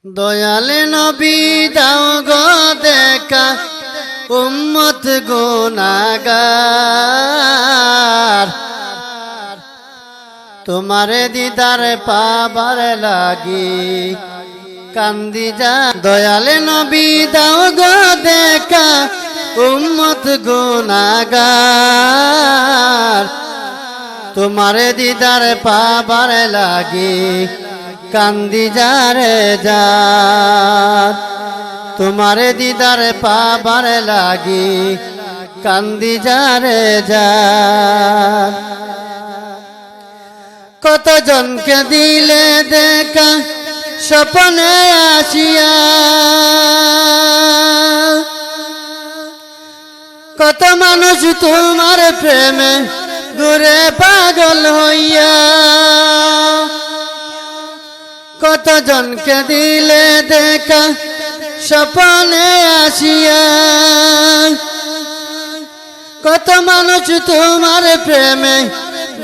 দয়ালে নবী দাও গো দেখা উম্মত গুনাহগার তোমারে দিদার পাবার লাগি কান্দি যা দয়ালে নবী দাও গো দেখা উম্মত গুনাহগার তোমারে দিদার পাবার লাগি কান্দি যারে যার তোমারে দিদার পাবার লাগি কান্দি যারে যার কত জনকে দিলে দেখা স্বপ্নে আসিয়া কত মানুষ তোমার প্রেমে ঘুরে পাগল হইয়া কত জনকে দিলে দেখা স্বপ্নে আসিয়া কত মানুষ তোমার প্রেমে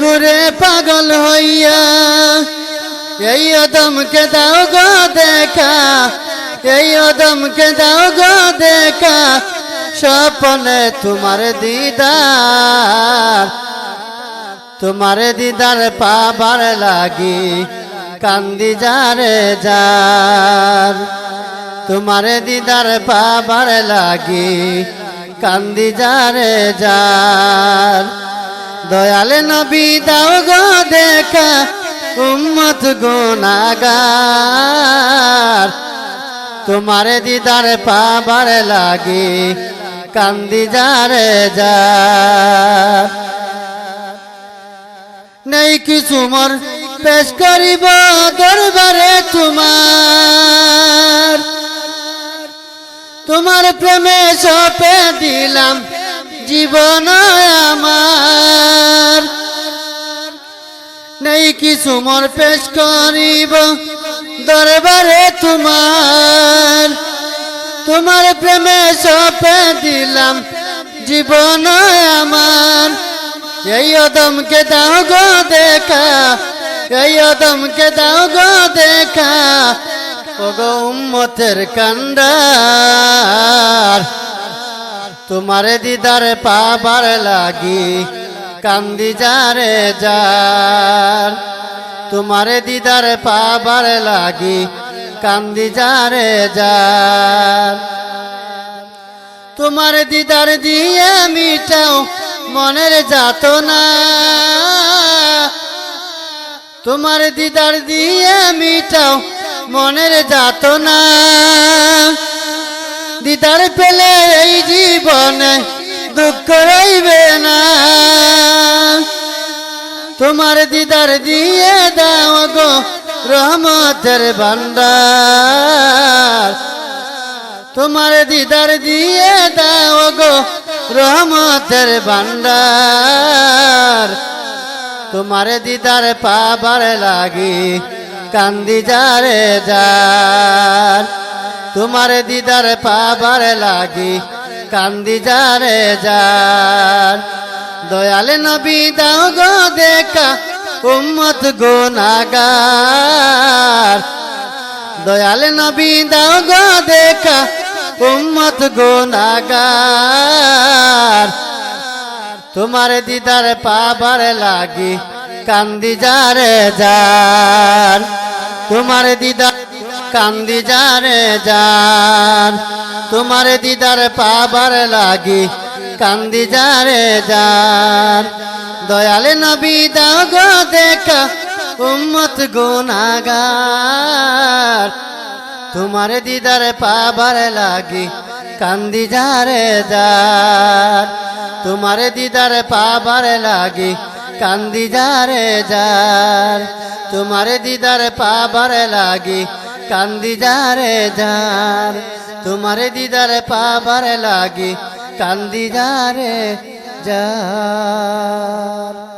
ঘুরে পাগল হইয়া এই অদমকে দাও গো দেখা এই অদমকে দাও গো দেখা স্বপ্নে তোমার দিদার পাবার লাগি কান্দি যারে যার তোমারে দিদার পাবার লাগি কান্দি যারে যার দয়ালে নবী দাও গো দেখা উম্মত গুনাহগার তোমারে দিদার পাবার লাগি কান্দি যারে যার নেই কিছু মোর পেশ করিব দরবারে তোমার প্রেমে সপে দিলাম জীবন আমার নেই কিছু মোর পেশ করিব দরবারে তোমার প্রেমে সপে দিলাম জীবন আমার এই অদমকে দাও গো দেখা এই অদমকে দাও গো দেখা ওগো উম্মতের কান্ডার তোমারে দিদার পাবার লাগি কান্দি যারে যার তোমারে দিদার পাবার লাগি কান্দি যারে যার তোমার দিদার দিয়ে মিটাও মনের যাতনা তোমার দিদার দিয়ে মিটাও মনের যাতনা দিদার পেলে এই জীবনে দুঃখ রইবে না তোমার দিদার দিয়ে দাও গো রহমতের ভান্ডার তোমার দিদার দিয়ে দাও গো রহমতের ভান্ডার তোমার দিদার পাবার লাগি কান্দি যারে যার তোমার দিদার পাবার লাগি কান্দি যারে যার দয়ালে নবী দাও গো দেখা উম্মত গুনাহগার দয়ালে নবী দাও গো দেখা উম্মত গুনাহগার তোমার দিদার পাবার লাগি কান্দি যারে যার তোমার দিদার কান্দি যারে যার তোমার দিদার পাবার লাগি কান্দি যারে যার দয়ালে নবী দাও গো দেখা উম্মত গুনাহগার তোমার দিদার পাবার লাগি কান্দি যারে যার তোমার দিদার পাবার লাগি কান্দি যারে যার তোমার দিদার পাবার লাগি কান্দি যারে যার তোমার দিদার পাবার লাগি কান্দি যারে যার।